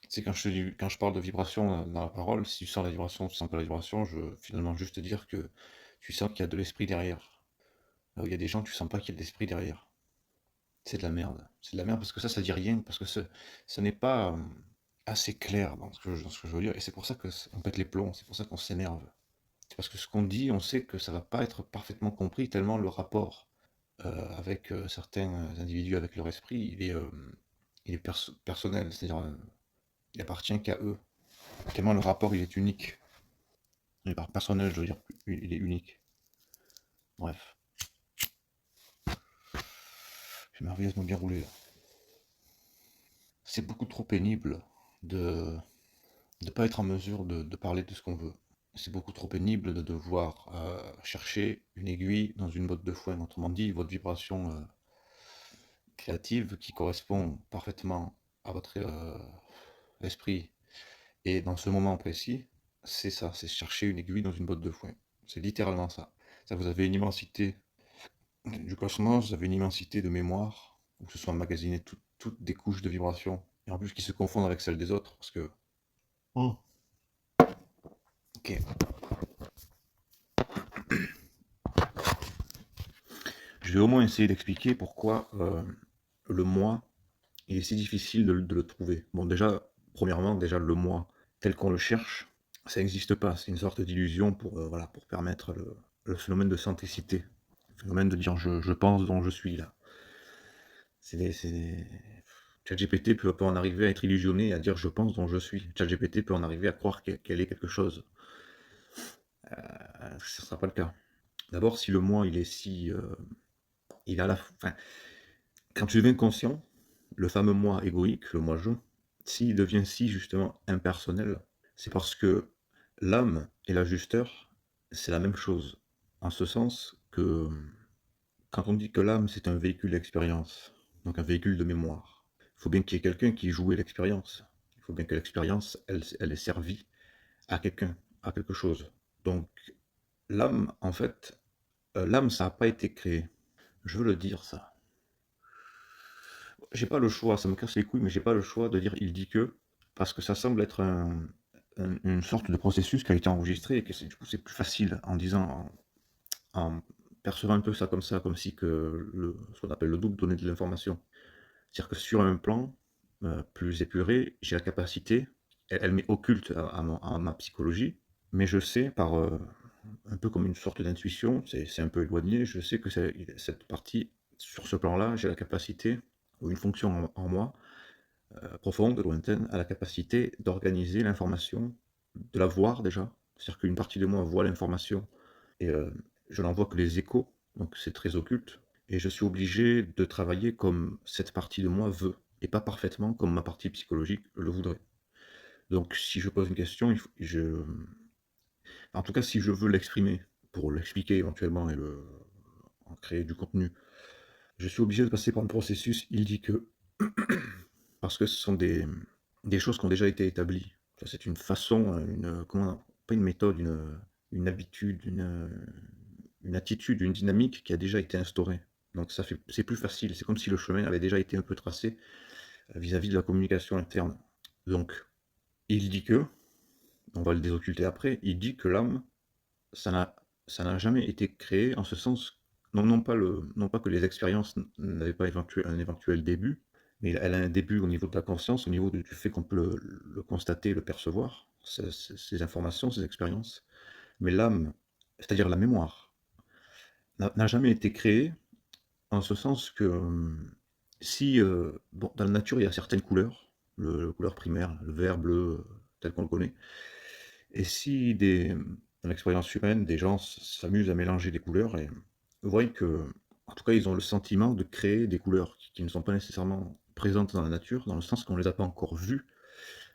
C'est quand je parle de vibration, dans la parole, si tu sens la vibration, tu sens pas la vibration, je veux finalement juste te dire que tu sens qu'il y a de l'esprit derrière. Là où il y a des gens, tu sens pas qu'il y a de l'esprit derrière. C'est de la merde. C'est de la merde parce que ça dit rien, parce que ce n'est pas assez clair dans ce que je veux dire, et c'est pour ça qu'on pète les plombs, c'est pour ça qu'on s'énerve. C'est parce que ce qu'on dit, on sait que ça va pas être parfaitement compris, tellement le rapport avec certains individus, avec leur esprit, il est personnel, c'est-à-dire il appartient qu'à eux. Tellement le rapport il est unique. Et par personnel, je veux dire, il est unique. Bref, j'ai merveilleusement bien roulé là. C'est beaucoup trop pénible de ne pas être en mesure de parler de ce qu'on veut. C'est beaucoup trop pénible de devoir chercher une aiguille dans une botte de foin. Autrement dit, votre vibration créative qui correspond parfaitement à votre esprit et dans ce moment précis, c'est ça, c'est chercher une aiguille dans une botte de foin. C'est littéralement ça. Ça, vous avez une immensité du cosmos, vous avez une immensité de mémoire, où se sont emmagasinées toutes des couches de vibrations, et en plus qui se confondent avec celles des autres, parce que... Oh. Ok. Je vais au moins essayer d'expliquer pourquoi le moi, il est si difficile de le trouver. Bon, déjà, premièrement, déjà le moi, tel qu'on le cherche, ça n'existe pas. C'est une sorte d'illusion pour, voilà, pour permettre le phénomène de centricité. Le phénomène de dire je pense dont je suis là. C'est ChatGPT peut en arriver à être illusionné, à dire je pense dont je suis. ChatGPT peut en arriver à croire qu'elle est quelque chose. Ce ne sera pas le cas. D'abord, si le moi, il est si... il a la... Enfin, quand tu deviens conscient, le fameux moi égoïque, le moi-je, s'il devient si justement impersonnel, c'est parce que l'âme et l'ajusteur, c'est la même chose. En ce sens que quand on dit que l'âme, c'est un véhicule d'expérience, donc un véhicule de mémoire, il faut bien qu'il y ait quelqu'un qui joue l'expérience. Il faut bien que l'expérience, elle ait servi à quelqu'un, à quelque chose. Donc l'âme, en fait, l'âme, ça n'a pas été créé. Je veux le dire, ça. J'ai pas le choix, ça me casse les couilles, mais j'ai pas le choix de dire il dit que, parce que ça semble être une sorte de processus qui a été enregistré et que du coup c'est plus facile en disant, en percevant un peu ça, comme si que ce qu'on appelle le double donnait de l'information. C'est-à-dire que sur un plan plus épuré, j'ai la capacité, elle m'est occulte à ma psychologie, mais je sais un peu comme une sorte d'intuition, c'est un peu éloigné, je sais que cette partie, sur ce plan-là, j'ai la capacité, ou une fonction en moi, profonde, lointaine, a la capacité d'organiser l'information, de la voir déjà. C'est-à-dire qu'une partie de moi voit l'information et je n'en vois que les échos, donc c'est très occulte. Et je suis obligé de travailler comme cette partie de moi veut, et pas parfaitement comme ma partie psychologique le voudrait. Donc si je pose une question, en tout cas si je veux l'exprimer, pour l'expliquer éventuellement et en créer du contenu, je suis obligé de passer par le processus il dit que, parce que ce sont des choses qui ont déjà été établies. C'est une façon, pas une méthode, une habitude, une attitude, une dynamique qui a déjà été instaurée. Donc c'est plus facile, c'est comme si le chemin avait déjà été un peu tracé vis-à-vis de la communication interne. Donc, il dit que, on va le désocculter après, il dit que l'âme, ça n'a ça n'a jamais été créé en ce sens, non pas que les expériences n'avaient pas un éventuel début, mais elle a un début au niveau de la conscience, au niveau du fait qu'on peut le constater, le percevoir, ces informations, ces expériences. Mais l'âme, c'est-à-dire la mémoire, n'a jamais été créée en ce sens que si, bon, dans la nature, il y a certaines couleurs, le couleur primaire, le vert, bleu, tel qu'on le connaît, et si dans l'expérience humaine, des gens s'amusent à mélanger des couleurs, et vous voyez que, en tout cas, ils ont le sentiment de créer des couleurs qui ne sont pas nécessairement présentes dans la nature, dans le sens qu'on ne les a pas encore vues,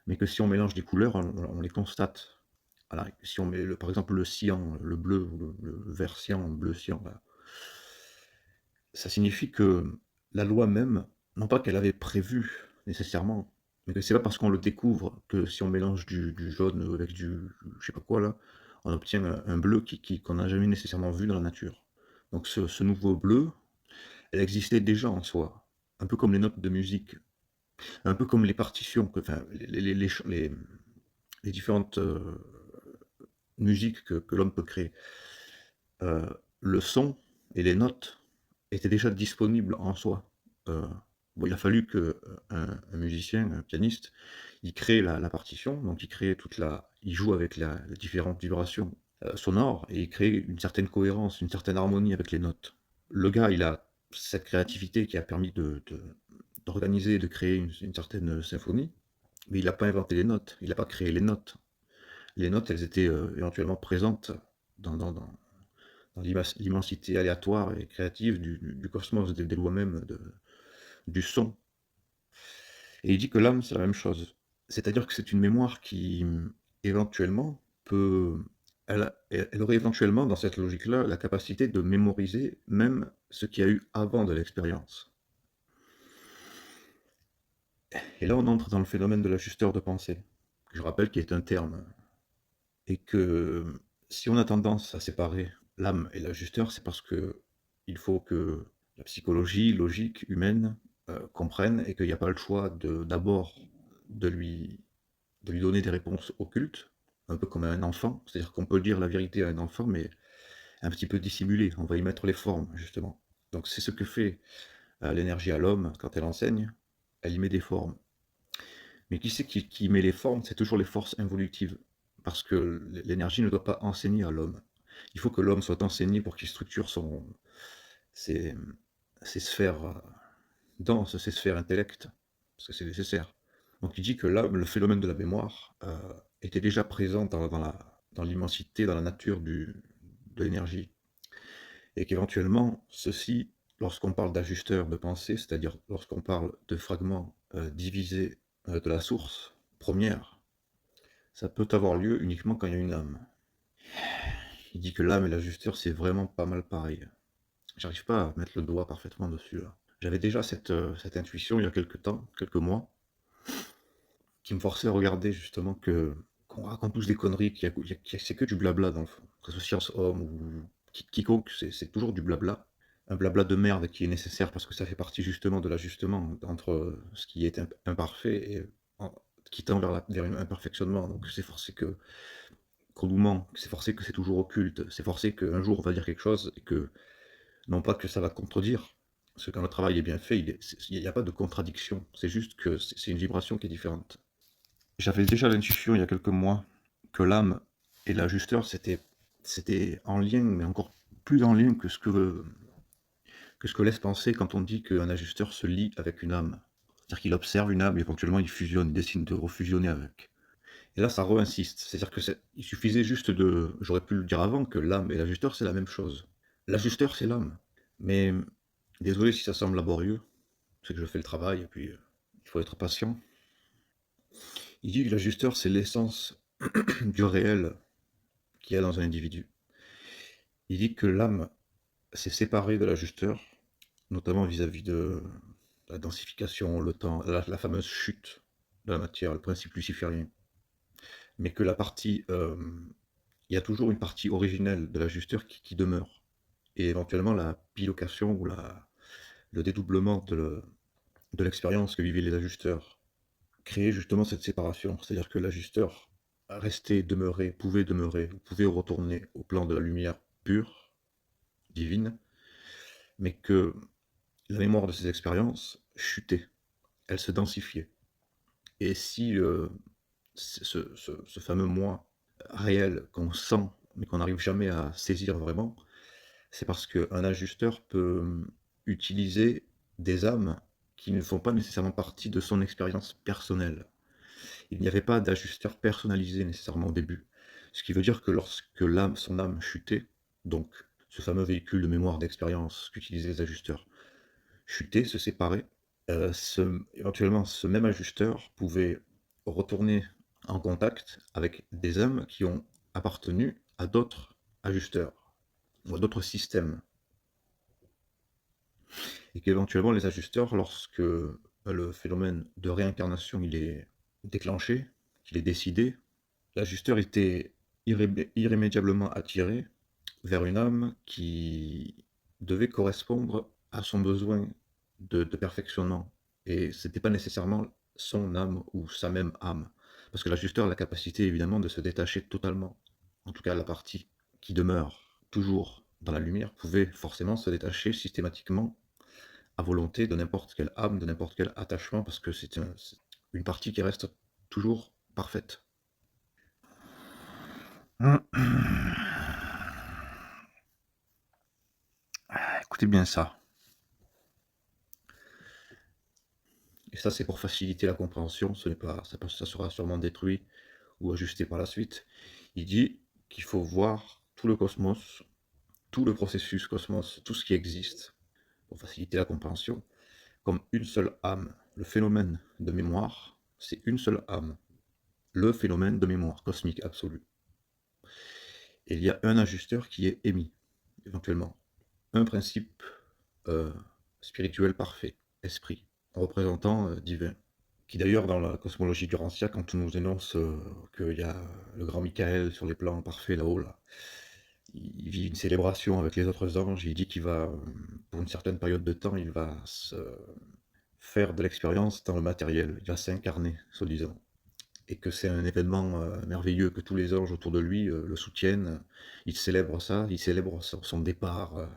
mais que si on mélange des couleurs, on les constate. Voilà. Si on met, par exemple, le cyan, le bleu, ou le vert cyan, le bleu cyan, voilà, ça signifie que la loi même, non pas qu'elle avait prévu nécessairement, mais que c'est pas parce qu'on le découvre que si on mélange du jaune avec je sais pas quoi là, on obtient un bleu qu'on n'a jamais nécessairement vu dans la nature. Donc ce nouveau bleu, elle existait déjà en soi, un peu comme les notes de musique. Un peu comme les partitions, enfin, les différentes musiques que l'homme peut créer. Euh, le son et les notes étaient déjà disponibles en soi. Bon, il a fallu que un musicien, un pianiste, il crée la partition, donc il joue avec les différentes vibrations sonores et il crée une certaine cohérence, une certaine harmonie avec les notes. Le gars, il a cette créativité qui a permis d'organiser, de créer une certaine symphonie, mais il n'a pas inventé les notes, il n'a pas créé les notes. Les notes, elles étaient éventuellement présentes dans, dans, dans, dans l'immensité aléatoire et créative du cosmos, des lois même du son. Et il dit que l'âme, c'est la même chose. C'est-à-dire que c'est une mémoire qui, éventuellement, peut... elle aurait éventuellement, dans cette logique-là, la capacité de mémoriser même ce qu'il y a eu avant de l'expérience. Et là, on entre dans le phénomène de l'ajusteur de pensée, que je rappelle qui est un terme, et que si on a tendance à séparer l'âme et l'ajusteur, c'est parce que il faut que la psychologie logique humaine comprenne et qu'il n'y a pas le choix d'abord de lui donner des réponses occultes, un peu comme à un enfant, c'est-à-dire qu'on peut dire la vérité à un enfant, mais un petit peu dissimulée, on va y mettre les formes, justement. Donc c'est ce que fait l'énergie à l'homme quand elle enseigne, elle y met des formes. Mais qui c'est qui met les formes? C'est toujours les forces involutives. Parce que l'énergie ne doit pas enseigner à l'homme. Il faut que l'homme soit enseigné pour qu'il structure ses, ses sphères denses, ses sphères intellect, parce que c'est nécessaire. Donc il dit que là, le phénomène de la mémoire était déjà présent dans l'immensité, dans la nature de l'énergie. Et qu'éventuellement, ceci, lorsqu'on parle d'ajusteur de pensée, c'est-à-dire lorsqu'on parle de fragments divisés de la source première, ça peut avoir lieu uniquement quand il y a une âme. Il dit que l'âme et l'ajusteur, c'est vraiment pas mal pareil. J'arrive pas à mettre le doigt parfaitement dessus là. J'avais déjà cette intuition il y a quelques temps, quelques mois, qui me forçait à regarder justement qu'on raconte tous des conneries, c'est que du blabla dans le fond. Que ce soit science-homme ou quiconque, c'est toujours du blabla. Un blabla de merde qui est nécessaire parce que ça fait partie justement de l'ajustement entre ce qui est imparfait et qui tend vers un imperfectionnement. Donc c'est forcé qu'on nous ment, c'est forcé que c'est toujours occulte, c'est forcé qu'un jour on va dire quelque chose et que, non pas que ça va contredire, parce que quand le travail est bien fait, il n'y a pas de contradiction, c'est juste que c'est une vibration qui est différente. J'avais déjà l'intuition il y a quelques mois que l'âme et l'ajusteur c'était en lien, mais encore plus en lien que ce que laisse penser quand on dit qu'un ajusteur se lie avec une âme. C'est-à-dire qu'il observe une âme et éventuellement il fusionne, il décide de refusionner avec. Et là, ça re-insiste. C'est-à-dire que il suffisait juste de. J'aurais pu le dire avant que l'âme et l'ajusteur, c'est la même chose. L'ajusteur, c'est l'âme. Mais désolé si ça semble laborieux, c'est que je fais le travail et puis il faut être patient. Il dit que l'ajusteur, c'est l'essence du réel qu'il y a dans un individu. Il dit que l'âme s'est séparée de l'ajusteur, notamment vis-à-vis de la densification, le temps, la fameuse chute de la matière, le principe luciférien. Mais que il y a toujours une partie originelle de l'ajusteur qui demeure. Et éventuellement la bilocation ou le dédoublement de l'expérience que vivaient les ajusteurs créait justement cette séparation. C'est-à-dire que l'ajusteur pouvait demeurer, pouvait retourner au plan de la lumière pure, divine, mais que la mémoire de ces expériences chutait, elle se densifiait. Et si ce fameux moi réel qu'on sent, mais qu'on n'arrive jamais à saisir vraiment, c'est parce qu'un ajusteur peut utiliser des âmes qui ne font pas nécessairement partie de son expérience personnelle. Il n'y avait pas d'ajusteur personnalisé nécessairement au début. Ce qui veut dire que lorsque son âme chutait, donc ce fameux véhicule de mémoire d'expérience qu'utilisaient les ajusteurs, chutait, se séparait, éventuellement ce même ajusteur pouvait retourner en contact avec des âmes qui ont appartenu à d'autres ajusteurs ou à d'autres systèmes. Et qu'éventuellement les ajusteurs, lorsque le phénomène de réincarnation il est déclenché, qu'il est décidé, l'ajusteur était irrémédiablement attiré vers une âme qui devait correspondre à son besoin de perfectionnement. Et c'était pas nécessairement son âme ou sa même âme. Parce que l'ajusteur a la capacité évidemment de se détacher totalement. En tout cas, la partie qui demeure toujours dans la lumière pouvait forcément se détacher systématiquement à volonté de n'importe quelle âme, de n'importe quel attachement, parce que c'est une partie qui reste toujours parfaite. Écoutez bien ça. Et ça, c'est pour faciliter la compréhension, ce n'est pas, ça sera sûrement détruit ou ajusté par la suite. Il dit qu'il faut voir tout le cosmos, tout le processus cosmos, tout ce qui existe, pour faciliter la compréhension, comme une seule âme. Le phénomène de mémoire, c'est une seule âme. Le phénomène de mémoire cosmique absolue. Et il y a un ajusteur qui est émis, éventuellement. Un principe spirituel parfait, esprit, représentant divin. Qui d'ailleurs, dans la cosmologie du Rancia, quand on nous énonce qu'il y a le grand Michael sur les plans parfaits là-haut, là, il vit une célébration avec les autres anges, il dit qu'il va, pour une certaine période de temps, il va se faire de l'expérience dans le matériel, il va s'incarner, soi-disant. Et que c'est un événement merveilleux, que tous les anges autour de lui le soutiennent, ils célèbrent ça, ils célèbrent son départ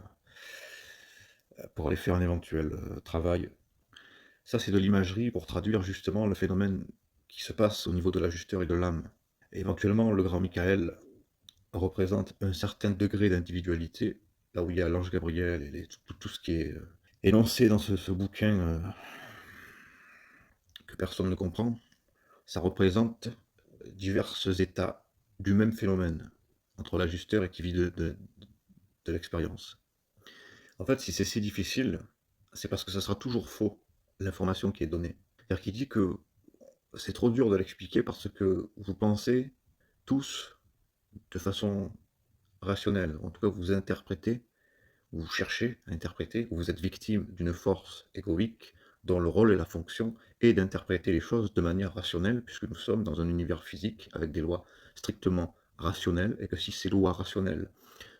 pour aller faire un éventuel travail. Ça, c'est de l'imagerie pour traduire justement le phénomène qui se passe au niveau de l'ajusteur et de l'âme. Et éventuellement, le grand Michael représente un certain degré d'individualité, là où il y a l'ange Gabriel et tout ce qui est énoncé dans ce bouquin que personne ne comprend. Ça représente divers états du même phénomène entre l'ajusteur et qui vit de l'expérience. En fait, si c'est si difficile, c'est parce que ça sera toujours faux, l'information qui est donnée. C'est-à-dire qu'il dit que c'est trop dur de l'expliquer parce que vous pensez tous de façon rationnelle. En tout cas, vous interprétez, vous cherchez à interpréter, ou vous êtes victime d'une force égoïque dont le rôle et la fonction est d'interpréter les choses de manière rationnelle, puisque nous sommes dans un univers physique avec des lois strictement rationnelles, et que si ces lois rationnelles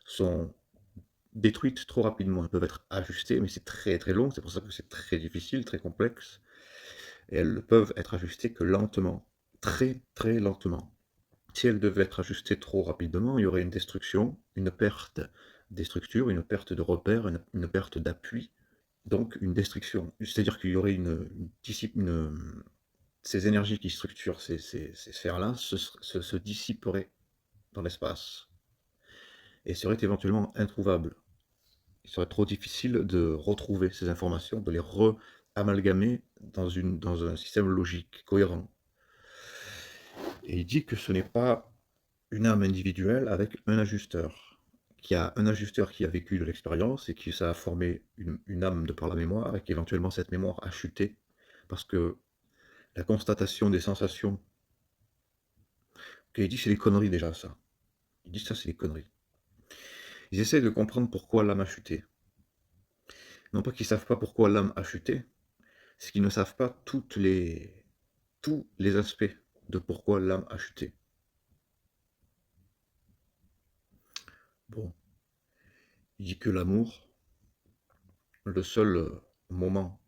sont détruites trop rapidement, elles peuvent être ajustées, mais c'est très très long, c'est pour ça que c'est très difficile, très complexe, et elles ne peuvent être ajustées que lentement, très très lentement. Si elles devaient être ajustées trop rapidement, il y aurait une destruction, une perte des structures, une perte de repères, une perte d'appui, donc une destruction. C'est-à-dire qu'il y aurait ces énergies qui structurent ces sphères-là se dissiperaient dans l'espace et seraient éventuellement introuvables. Il serait trop difficile de retrouver ces informations, de les re-amalgamer dans un système logique, cohérent. Et il dit que ce n'est pas une âme individuelle avec un ajusteur. Qu'il y a un ajusteur qui a vécu de l'expérience et qui ça a formé une âme de par la mémoire et qu'éventuellement cette mémoire a chuté parce que la constatation des sensations. Il dit c'est des conneries déjà ça. Il dit ça c'est des conneries. Ils essaient de comprendre pourquoi l'âme a chuté. Non pas qu'ils ne savent pas pourquoi l'âme a chuté, c'est qu'ils ne savent pas tous les aspects de pourquoi l'âme a chuté. Bon, il dit que l'amour, le seul moment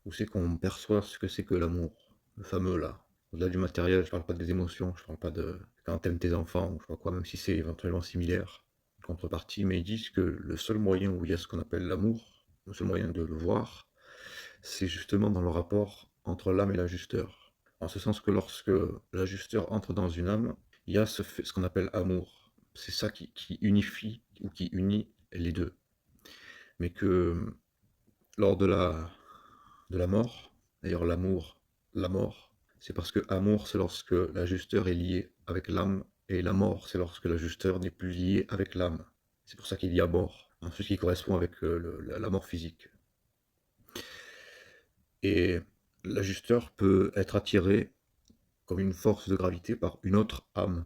où c'est qu'on perçoit ce que c'est que l'amour, le fameux là, au-delà du matériel, je parle pas des émotions, je parle pas de quand t'aimes tes enfants, ou je sais pas quoi, même si c'est éventuellement similaire, contrepartie, mais ils disent que le seul moyen où il y a ce qu'on appelle l'amour, le seul moyen de le voir, c'est justement dans le rapport entre l'âme et l'ajusteur. En ce sens que lorsque l'ajusteur entre dans une âme, il y a ce qu'on appelle amour. C'est ça qui unifie ou qui unit les deux. Mais que lors de la mort, d'ailleurs l'amour, la mort, c'est parce que amour c'est lorsque l'ajusteur est lié avec l'âme, et la mort c'est lorsque l'ajusteur n'est plus lié avec l'âme. C'est pour ça qu'il y a mort, hein, ce qui correspond avec la mort physique. Et l'ajusteur peut être attiré comme une force de gravité par une autre âme.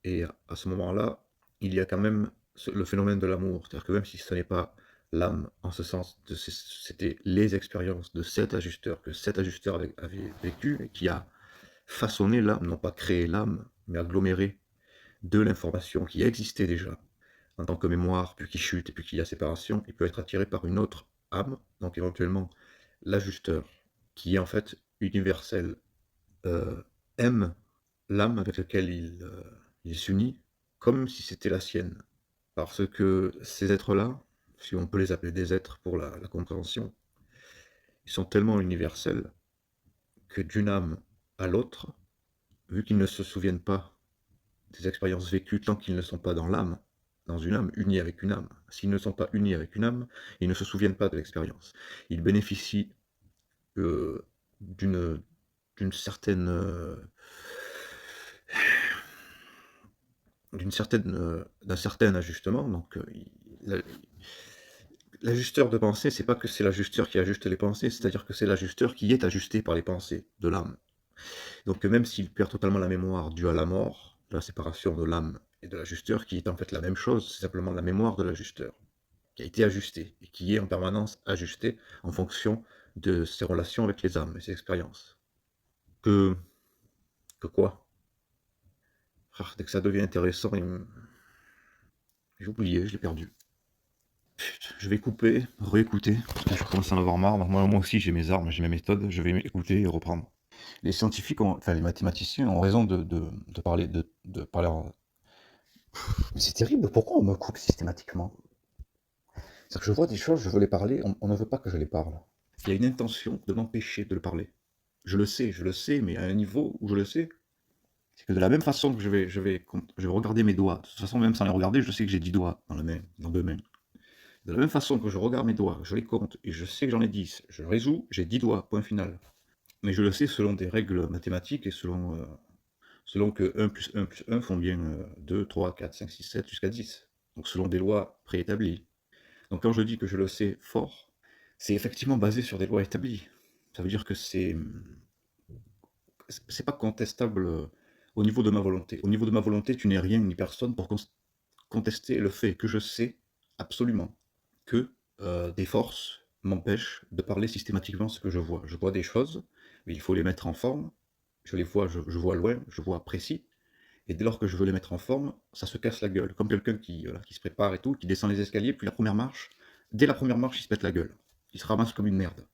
Et à ce moment-là, il y a quand même le phénomène de l'amour. C'est-à-dire que même si ce n'est pas l'âme, en ce sens, c'était les expériences de cet ajusteur, que cet ajusteur avait vécu, et qui a façonné l'âme, non pas créé l'âme, mais aggloméré de l'information qui existait déjà en tant que mémoire, puis qui chute, et puis qu'il y a séparation, il peut être attiré par une autre âme, donc éventuellement l'ajusteur, qui est en fait universel, heu, aime l'âme avec laquelle il s'unit comme si c'était la sienne. Parce que ces êtres-là, si on peut les appeler des êtres pour la compréhension, ils sont tellement universels que d'une âme à l'autre, vu qu'ils ne se souviennent pas des expériences vécues tant qu'ils ne sont pas dans l'âme, dans une âme, unis avec une âme. S'ils ne sont pas unis avec une âme, ils ne se souviennent pas de l'expérience. Ils bénéficient d'une certaine d'un certain ajustement. Donc, l'ajusteur de pensée, c'est pas que c'est l'ajusteur qui ajuste les pensées, c'est-à-dire que c'est l'ajusteur qui est ajusté par les pensées de l'âme. Donc, même s'il perd totalement la mémoire due à la mort, la séparation de l'âme et de l'ajusteur, qui est en fait la même chose, c'est simplement la mémoire de l'ajusteur, qui a été ajustée et qui est en permanence ajustée en fonction de ses relations avec les âmes et ses expériences. Que, que quoi? Frère, dès que ça devient intéressant, j'ai oublié, je l'ai perdu. Putain, je vais couper, réécouter, parce que je commence à en avoir marre. Moi aussi, j'ai mes armes, j'ai mes méthodes, je vais écouter et reprendre. Les scientifiques, enfin les mathématiciens ont raison de parler, de parler Mais c'est terrible, pourquoi on me coupe systématiquement? C'est-à-dire que je vois des choses, je veux les parler, on ne veut pas que je les parle. Il y a une intention de m'empêcher de le parler. Je le sais, mais à un niveau où je le sais, c'est que de la même façon que je vais regarder mes doigts, de toute façon, même sans les regarder, je sais que j'ai 10 doigts dans la main, dans 2 mains. De la même façon que je regarde mes doigts, je les compte, et je sais que j'en ai 10, je résous, j'ai 10 doigts, point final. Mais je le sais selon des règles mathématiques et selon que 1 plus 1 plus 1 font bien 2, 3, 4, 5, 6, 7 jusqu'à 10. Donc selon des lois préétablies. Donc quand je dis que je le sais fort, c'est effectivement basé sur des lois établies. Ça veut dire que c'est pas contestable au niveau de ma volonté. Au niveau de ma volonté, tu n'es rien ni personne pour contester le fait que je sais absolument que des forces m'empêchent de parler systématiquement ce que je vois. Je vois des choses, mais il faut les mettre en forme. Je les vois, je vois loin, je vois précis. Et dès lors que je veux les mettre en forme, ça se casse la gueule. Comme quelqu'un qui se prépare et tout, qui descend les escaliers, puis la première marche, dès la première marche, il se pète la gueule. Il se ramasse comme une merde.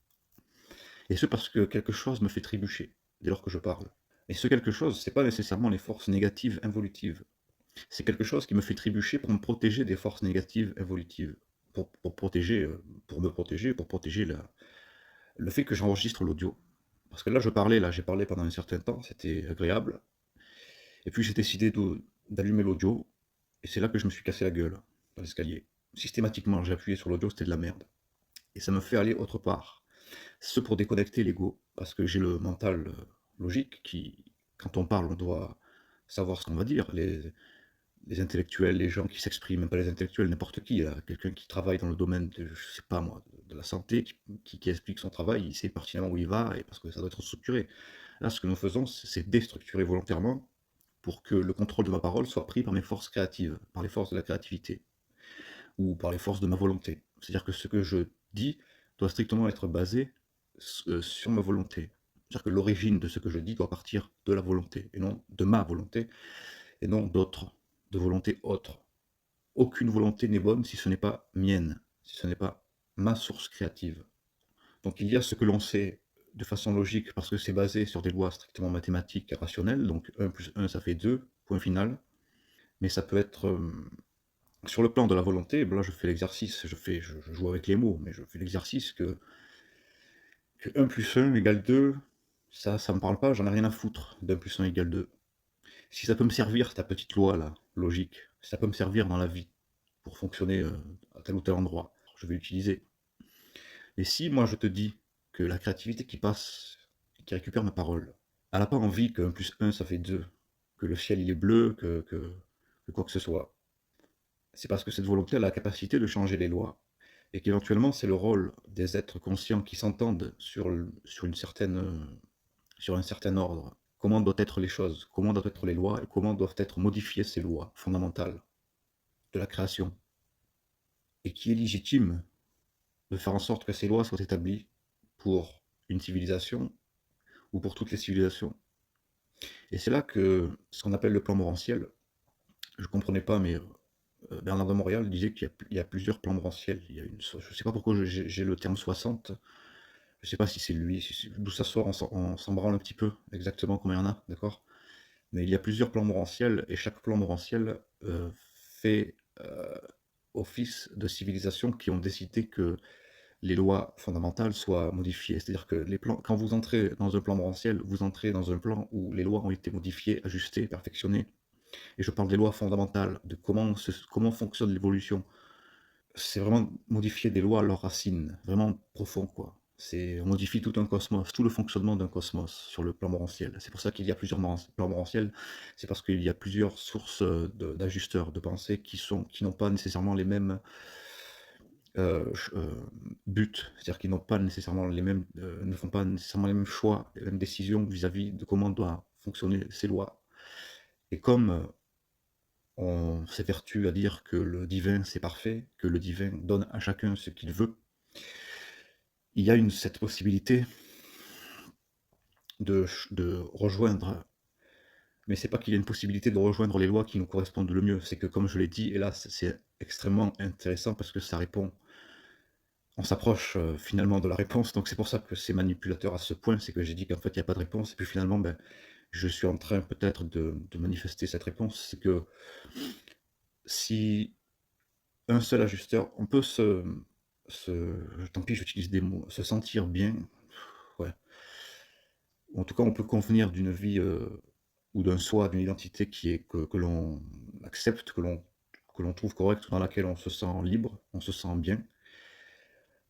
Et ce parce que quelque chose me fait trébucher dès lors que je parle. Et ce quelque chose, c'est pas nécessairement les forces négatives involutives. C'est quelque chose qui me fait trébucher pour me protéger des forces négatives involutives. Pour me protéger, pour protéger le fait que j'enregistre l'audio. Parce que là, j'ai parlé pendant un certain temps, c'était agréable. Et puis j'ai décidé d'allumer l'audio, et c'est là que je me suis cassé la gueule, dans l'escalier. Systématiquement, j'ai appuyé sur l'audio, c'était de la merde. Et ça me fait aller autre part. Ce pour déconnecter l'ego, parce que j'ai le mental logique qui, quand on parle, on doit savoir ce qu'on va dire. Les intellectuels, les gens qui s'expriment, même pas les intellectuels, n'importe qui, quelqu'un qui travaille dans le domaine de, je sais pas moi, de la santé, qui explique son travail, il sait pertinemment où il va, et parce que ça doit être structuré. Là, ce que nous faisons, c'est déstructurer volontairement pour que le contrôle de ma parole soit pris par mes forces créatives, par les forces de la créativité, ou par les forces de ma volonté. C'est-à-dire que ce que je dis doit strictement être basé sur ma volonté. C'est-à-dire que l'origine de ce que je dis doit partir de la volonté, et non de ma volonté, et non d'autres, de volonté autre. Aucune volonté n'est bonne si ce n'est pas mienne, si ce n'est pas ma source créative. Donc il y a ce que l'on sait de façon logique parce que c'est basé sur des lois strictement mathématiques et rationnelles, donc 1 plus 1 ça fait 2, point final. Mais ça peut être sur le plan de la volonté, ben là je fais l'exercice, je joue avec les mots, mais je fais l'exercice que 1 plus 1 égale 2, ça me parle pas, j'en ai rien à foutre d'1 plus 1 égale 2. Si ça peut me servir, ta petite loi là, logique, si ça peut me servir dans la vie pour fonctionner à tel ou tel endroit, je vais l'utiliser. Mais si moi je te dis que la créativité qui passe, qui récupère ma parole, elle n'a pas envie que 1 plus 1 ça fait 2, que le ciel il est bleu, que quoi que ce soit, c'est parce que cette volonté a la capacité de changer les lois. Et qu'éventuellement, c'est le rôle des êtres conscients qui s'entendent sur un certain ordre. Comment doivent être les choses, comment doivent être les lois, et comment doivent être modifiées ces lois fondamentales de la création. Et qui est légitime de faire en sorte que ces lois soient établies pour une civilisation ou pour toutes les civilisations. Et c'est là que ce qu'on appelle le plan morantiel, je ne comprenais pas, mais Bernard de Montréal disait qu'il y a plusieurs plans morantiels. Je ne sais pas pourquoi j'ai le terme 60, Je sais pas si c'est lui, d'où ça sort, on s'en branle un petit peu, exactement combien il y en a, d'accord? Mais il y a plusieurs plans morantiels et chaque plan morantiel fait office de civilisations qui ont décidé que les lois fondamentales soient modifiées. C'est-à-dire que quand vous entrez dans un plan morantiel, vous entrez dans un plan où les lois ont été modifiées, ajustées, perfectionnées. Et je parle des lois fondamentales, de comment fonctionne l'évolution. C'est vraiment modifier des lois à leurs racines, vraiment profond, quoi. On modifie tout un cosmos, tout le fonctionnement d'un cosmos sur le plan morantiel. C'est pour ça qu'il y a plusieurs plans morantiels, c'est parce qu'il y a plusieurs sources d'ajusteurs de pensée qui n'ont pas nécessairement les mêmes buts, c'est-à-dire qu'ils n'ont pas nécessairement ne font pas nécessairement les mêmes choix, les mêmes décisions vis-à-vis de comment doivent fonctionner ces lois. Et comme on s'évertue à dire que le divin c'est parfait, que le divin donne à chacun ce qu'il veut, il y a cette possibilité de rejoindre, mais c'est pas qu'il y a une possibilité de rejoindre les lois qui nous correspondent le mieux, c'est que comme je l'ai dit, et là c'est extrêmement intéressant parce que ça répond, on s'approche finalement de la réponse, donc c'est pour ça que c'est manipulateur à ce point, c'est que j'ai dit qu'en fait il n'y a pas de réponse, et puis finalement ben, je suis en train peut-être de manifester cette réponse, c'est que si un seul ajusteur, on peut tant pis j'utilise des mots, se sentir bien, ouais, en tout cas on peut convenir d'une vie ou d'un soi, d'une identité que l'on accepte, que l'on trouve correcte, dans laquelle on se sent libre, on se sent bien,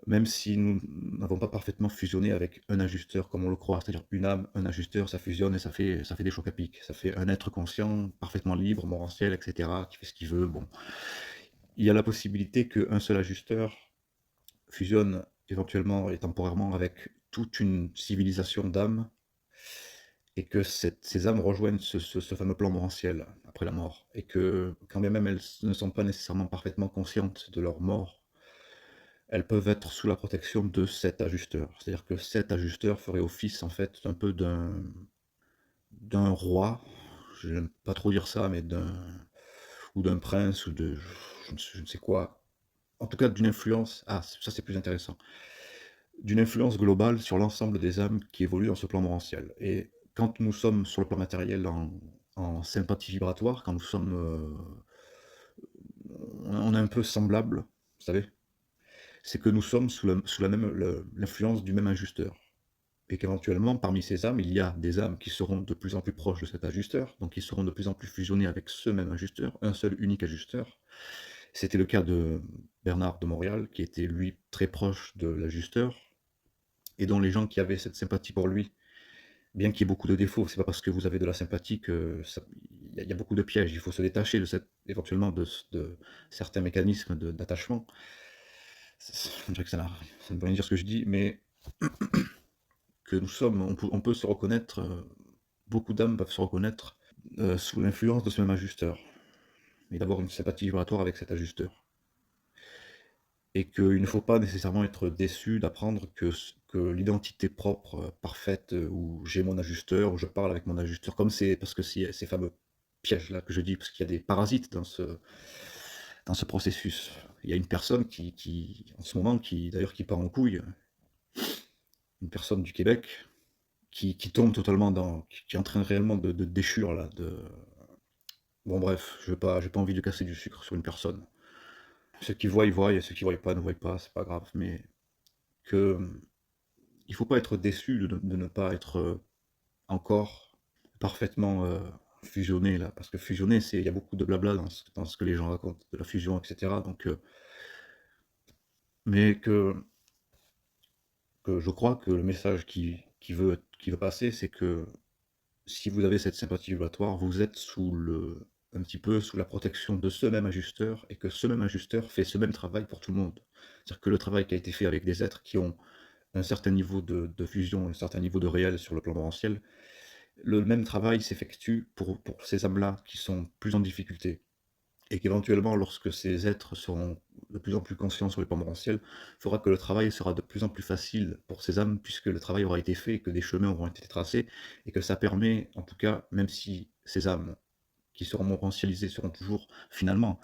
même si nous n'avons pas parfaitement fusionné avec un ajusteur comme on le croit, c'est-à-dire une âme, un ajusteur, ça fusionne et ça fait des chocs à pic, ça fait un être conscient, parfaitement libre, morantiel, etc., qui fait ce qu'il veut, bon. Il y a la possibilité qu'un seul ajusteur fusionne éventuellement et temporairement avec toute une civilisation d'âmes, et que ces âmes rejoignent ce fameux plan morantiel après la mort, et que quand bien même elles ne sont pas nécessairement parfaitement conscientes de leur mort, elles peuvent être sous la protection de cet ajusteur. C'est-à-dire que cet ajusteur ferait office en fait un peu d'un roi, je n'aime pas trop dire ça, mais ou d'un prince, ou je ne sais quoi. En tout cas d'une influence, ça c'est plus intéressant, d'une influence globale sur l'ensemble des âmes qui évoluent dans ce plan morantiel. Et quand nous sommes sur le plan matériel en sympathie vibratoire, quand nous sommes, on est un peu semblable, vous savez, c'est que nous sommes sous l'influence du même ajusteur. Et qu'éventuellement, parmi ces âmes, il y a des âmes qui seront de plus en plus proches de cet ajusteur, donc qui seront de plus en plus fusionnées avec ce même ajusteur, un seul unique ajusteur. C'était le cas de Bernard de Montréal, qui était lui très proche de l'ajusteur, et dont les gens qui avaient cette sympathie pour lui, bien qu'il y ait beaucoup de défauts, c'est pas parce que vous avez de la sympathie que il y a beaucoup de pièges, il faut se détacher éventuellement de certains mécanismes d'attachement. On dirait que ça ne veut rien dire ce que je dis, mais que on peut se reconnaître, beaucoup d'âmes peuvent se reconnaître sous l'influence de ce même ajusteur, et d'avoir une sympathie vibratoire avec cet ajusteur. Et qu'il ne faut pas nécessairement être déçu d'apprendre que l'identité propre, parfaite, où j'ai mon ajusteur, où je parle avec mon ajusteur, comme parce que ces fameux pièges-là que je dis, parce qu'il y a des parasites dans ce processus. Il y a une personne en ce moment, d'ailleurs, qui part en couille, une personne du Québec, qui tombe totalement qui est en train réellement de déchure, là, bon bref, j'ai pas envie de casser du sucre sur une personne. Ceux qui voient, ils voient, et ceux qui voient pas, ne voient pas, c'est pas grave, mais que il faut pas être déçu de ne pas être encore parfaitement fusionné là, parce que fusionner, il y a beaucoup de blabla dans ce que les gens racontent, de la fusion, etc. Donc, mais que je crois que le message qui veut passer, c'est que si vous avez cette sympathie vibratoire, vous êtes un petit peu sous la protection de ce même ajusteur, et que ce même ajusteur fait ce même travail pour tout le monde. C'est-à-dire que le travail qui a été fait avec des êtres qui ont un certain niveau de fusion, un certain niveau de réel sur le plan morantiel, le même travail s'effectue pour ces âmes-là qui sont plus en difficulté. Et qu'éventuellement, lorsque ces êtres seront de plus en plus conscients sur le plan morantiel, il faudra que le travail sera de plus en plus facile pour ces âmes, puisque le travail aura été fait, que des chemins auront été tracés, et que ça permet, en tout cas, même si ces âmes qui seront morantialisées seront toujours, finalement,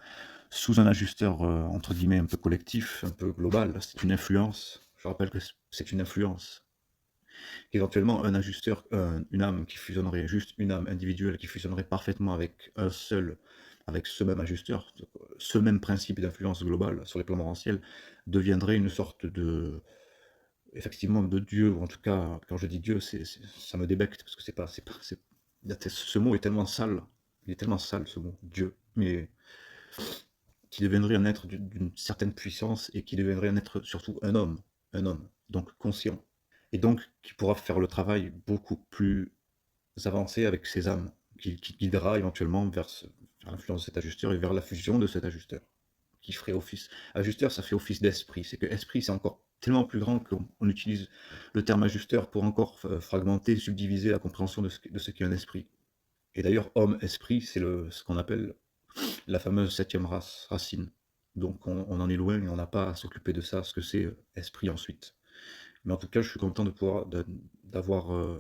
sous un ajusteur, entre guillemets, un peu collectif, un peu global, c'est une influence, Je rappelle que c'est une influence. Éventuellement, un ajusteur, une âme qui fusionnerait, juste une âme individuelle qui fusionnerait parfaitement avec ce même ajusteur, ce même principe d'influence globale sur les plans morantiels, deviendrait une sorte de, effectivement, de Dieu, ou en tout cas, quand je dis Dieu, ça me débecte, parce que ce mot est tellement sale, il est tellement sale ce mot, Dieu, mais qui deviendrait un être d'une certaine puissance, et qui deviendrait un être, surtout un homme, donc conscient, et donc qui pourra faire le travail beaucoup plus avancé avec ses âmes, qui guidera éventuellement vers l'influence de cet ajusteur et vers la fusion de cet ajusteur, qui ferait office. Ajusteur, ça fait office d'esprit. C'est que esprit, c'est encore tellement plus grand qu'on utilise le terme ajusteur pour encore fragmenter, subdiviser la compréhension de ce qu'est un esprit. Et d'ailleurs, homme-esprit, c'est ce qu'on appelle la fameuse septième racine. Donc on en est loin et on n'a pas à s'occuper de ça, ce que c'est esprit ensuite. Mais en tout cas, je suis content d'avoir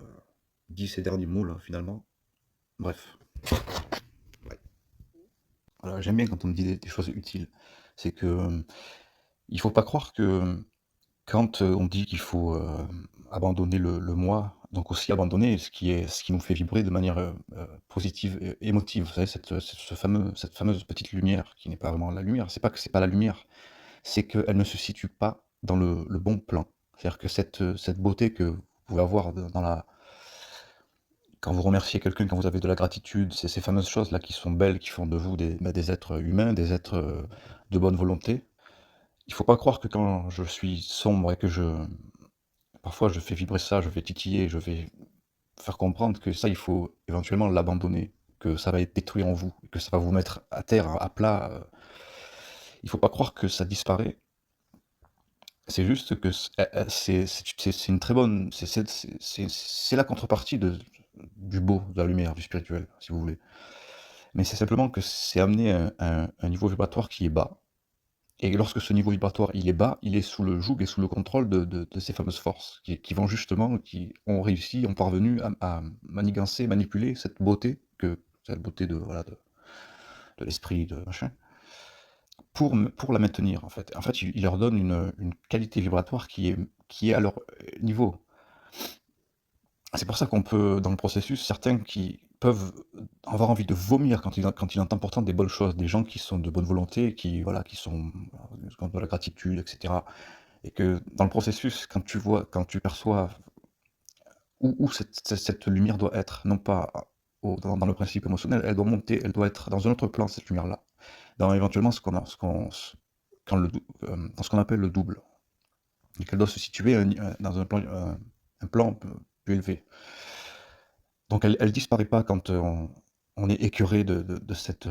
dit ces derniers mots là, finalement. Bref. Ouais. Voilà, j'aime bien quand on me dit des choses utiles. C'est que il faut pas croire que quand on dit qu'il faut abandonner le moi, donc aussi abandonner ce qui nous fait vibrer de manière positive et émotive. Vous savez, cette fameuse petite lumière qui n'est pas vraiment la lumière. C'est pas que c'est pas la lumière, c'est qu'elle ne se situe pas dans le bon plan. C'est-à-dire que cette beauté que vous pouvez avoir dans la, quand vous remerciez quelqu'un, quand vous avez de la gratitude, c'est ces fameuses choses-là qui sont belles, qui font de vous des êtres humains, des êtres de bonne volonté. Il faut pas croire que quand je suis sombre et que parfois je fais vibrer ça, je vais titiller, je vais faire comprendre que ça, il faut éventuellement l'abandonner, que ça va être détruit en vous, que ça va vous mettre à terre, à plat. Il faut pas croire que ça disparaît. C'est juste que c'est une très bonne, c'est la contrepartie du beau, de la lumière, du spirituel, si vous voulez. Mais c'est simplement que c'est amené à un niveau vibratoire qui est bas. Et lorsque ce niveau vibratoire il est bas, il est sous le joug et sous le contrôle de ces fameuses forces qui vont justement, qui ont réussi, ont parvenu à manigancer, manipuler cette beauté voilà, de l'esprit, de machin, pour la maintenir en fait. En fait, il leur donne une qualité vibratoire qui est à leur niveau. C'est pour ça qu'on peut, dans le processus, certains qui peuvent avoir envie de vomir quand ils entendent pourtant des bonnes choses, des gens qui sont de bonne volonté, voilà, qui ont de la gratitude, etc. Et que dans le processus, quand tu perçois où cette lumière doit être, non pas dans le principe émotionnel, elle doit monter, elle doit être dans un autre plan, cette lumière-là. Dans éventuellement dans ce qu'on appelle le double. Et qu'elle doit se situer dans un plan plus élevé. Donc elle disparaît pas quand on est écœuré de cette.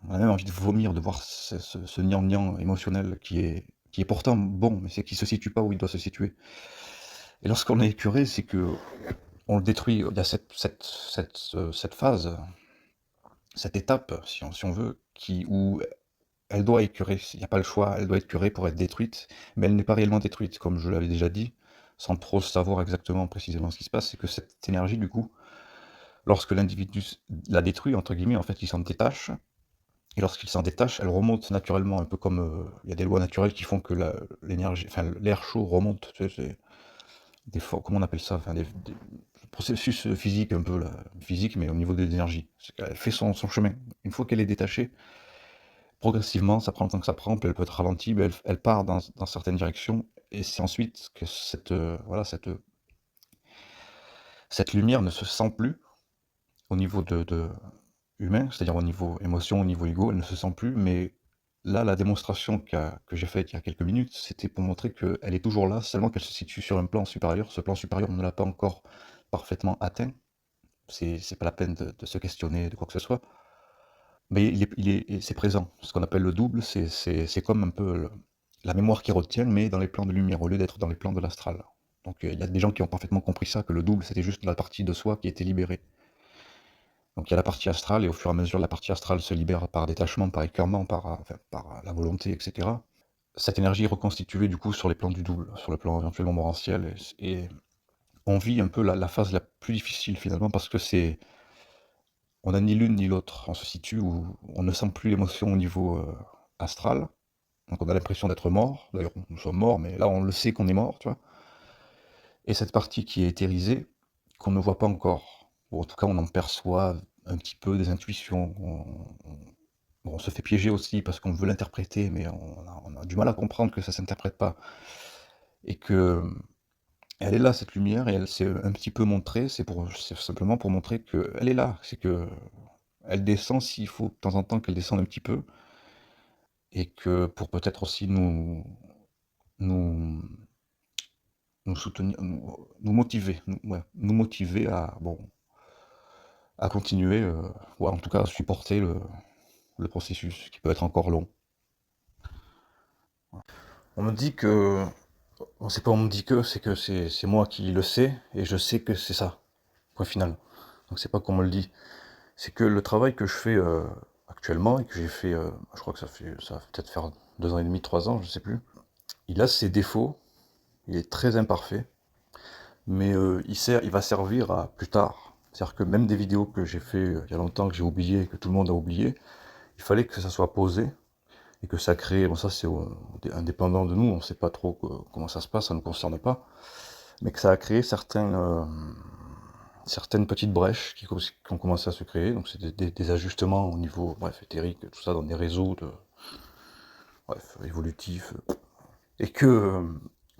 On a même envie de vomir, de voir ce gnangnan émotionnel qui est pourtant bon, mais c'est qui se situe pas où il doit se situer. Et lorsqu'on est écœuré, c'est que on le détruit. Il y a cette phase, cette étape, si on veut, où elle doit écœurer. Il n'y a pas le choix, elle doit être écœurée pour être détruite, mais elle n'est pas réellement détruite, comme je l'avais déjà dit, sans trop savoir exactement précisément ce qui se passe. C'est que cette énergie, du coup, lorsque l'individu la détruit, entre guillemets, en fait, il s'en détache. Et lorsqu'il s'en détache, elle remonte naturellement, un peu comme il y a des lois naturelles qui font que l'énergie, enfin l'air chaud remonte. Tu sais, comment on appelle ça, enfin, des processus physiques un peu là, physique, mais au niveau des énergies. Elle fait son chemin. Une fois qu'elle est détachée, progressivement, ça prend le temps que ça prend, puis elle peut être ralentie, mais elle part dans certaines directions. Et c'est ensuite que voilà, cette lumière ne se sent plus au niveau de humain, c'est-à-dire au niveau émotion, au niveau ego, elle ne se sent plus, mais là, la démonstration que j'ai faite il y a quelques minutes, c'était pour montrer qu'elle est toujours là, seulement qu'elle se situe sur un plan supérieur. Ce plan supérieur, on ne l'a pas encore parfaitement atteint. C'est pas la peine de se questionner de quoi que ce soit. Mais c'est présent. Ce qu'on appelle le double, c'est comme un peu la mémoire qui retient, mais dans les plans de lumière, au lieu d'être dans les plans de l'astral. Donc il y a des gens qui ont parfaitement compris ça, que le double, c'était juste la partie de soi qui était libérée. Donc il y a la partie astrale, et au fur et à mesure, la partie astrale se libère par détachement, par écœurement, par la volonté, etc. Cette énergie est reconstituée du coup sur les plans du double, sur le plan éventuellement morantiel, et on vit un peu la phase la plus difficile finalement, parce que on n'a ni l'une ni l'autre. On se situe où on ne sent plus l'émotion au niveau astral, Donc on a l'impression d'être mort. D'ailleurs, nous sommes morts, mais là, on le sait qu'on est mort, tu vois. Et cette partie qui est éthérisée, qu'on ne voit pas encore, ou en tout cas, on en perçoit un petit peu des intuitions. Bon, on se fait piéger aussi parce qu'on veut l'interpréter, mais on a du mal à comprendre que ça s'interprète pas. Et que elle est là, cette lumière, et elle s'est un petit peu montrée, c'est simplement pour montrer qu'elle est là. C'est que elle descend s'il faut de temps en temps qu'elle descende un petit peu, et que pour peut-être aussi nous, nous soutenir, nous motiver, ouais, nous motiver à, bon, à continuer, ou en tout cas à supporter le processus, qui peut être encore long. On me dit que, bon, c'est pas on me dit que c'est moi qui le sais, et je sais que c'est ça, point final. Donc c'est pas qu'on me le dit. C'est que le travail que je fais actuellement, et que j'ai fait, je crois que ça va peut-être faire 2 ans et demi, 3 ans, je sais plus, il a ses défauts, il est très imparfait, mais il va servir à plus tard. C'est-à-dire que même des vidéos que j'ai fait il y a longtemps, que j'ai oublié, que tout le monde a oublié, il fallait que ça soit posé, et que ça crée, bon ça c'est indépendant de nous, on ne sait pas trop comment ça se passe, ça ne nous concerne pas, mais que ça a créé certaines petites brèches qui ont commencé à se créer, donc c'est des ajustements au niveau, bref, éthérique, tout ça dans des réseaux bref, évolutifs, et que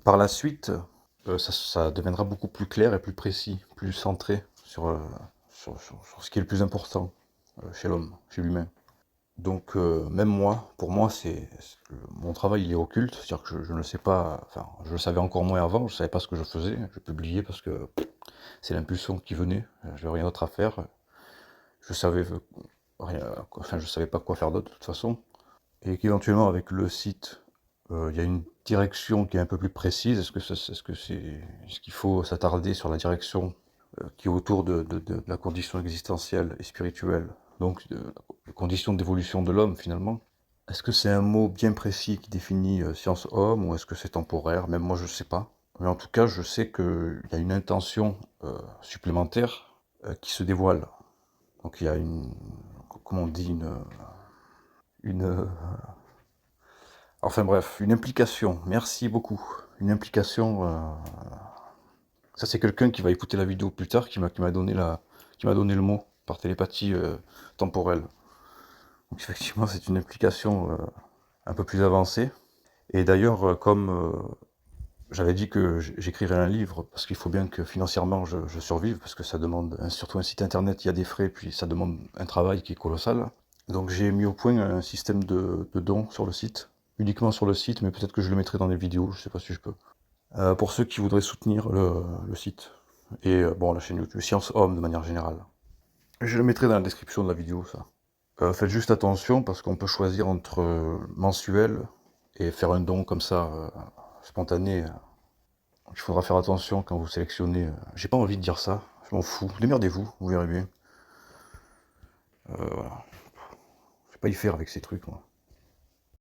par la suite, ça deviendra beaucoup plus clair et plus précis, plus centré sur ce qui est le plus important chez l'homme, chez l'humain. Donc même moi, pour moi, mon travail il est occulte, c'est-à-dire que je ne le sais pas, enfin je le savais encore moins avant, je ne savais pas ce que je faisais, je publiais parce que c'est l'impulsion qui venait, je n'avais rien d'autre à faire, je savais rien, enfin je savais pas quoi faire d'autre de toute façon, et qu'éventuellement avec le site, il y a une direction qui est un peu plus précise, est-ce qu'il faut s'attarder sur la direction qui est autour de la condition existentielle et spirituelle, donc de la condition d'évolution de l'homme finalement. Est-ce que c'est un mot bien précis qui définit science homme, ou est-ce que c'est temporaire? Même moi je ne sais pas. Mais en tout cas je sais qu'il y a une intention supplémentaire qui se dévoile. Donc il y a comment on dit, une enfin bref, une implication. Merci beaucoup. Une implication. Ça c'est quelqu'un qui va écouter la vidéo plus tard, qui m'a donné le mot par télépathie temporelle. Donc effectivement, c'est une implication un peu plus avancée. Et d'ailleurs, comme j'avais dit que j'écrirais un livre, parce qu'il faut bien que financièrement je survive, parce que ça demande, surtout un site internet, il y a des frais, puis ça demande un travail qui est colossal. Donc j'ai mis au point un système de dons sur le site, uniquement sur le site, mais peut-être que je le mettrai dans des vidéos, je sais pas si je peux. Pour ceux qui voudraient soutenir le site, et bon, la chaîne YouTube, Science Homme de manière générale. Je le mettrai dans la description de la vidéo, ça. Faites juste attention, parce qu'on peut choisir entre mensuel et faire un don comme ça, spontané. Il faudra faire attention quand vous sélectionnez. J'ai pas envie de dire ça, je m'en fous. Démerdez-vous, vous verrez bien. Voilà. Je vais pas y faire avec ces trucs, moi.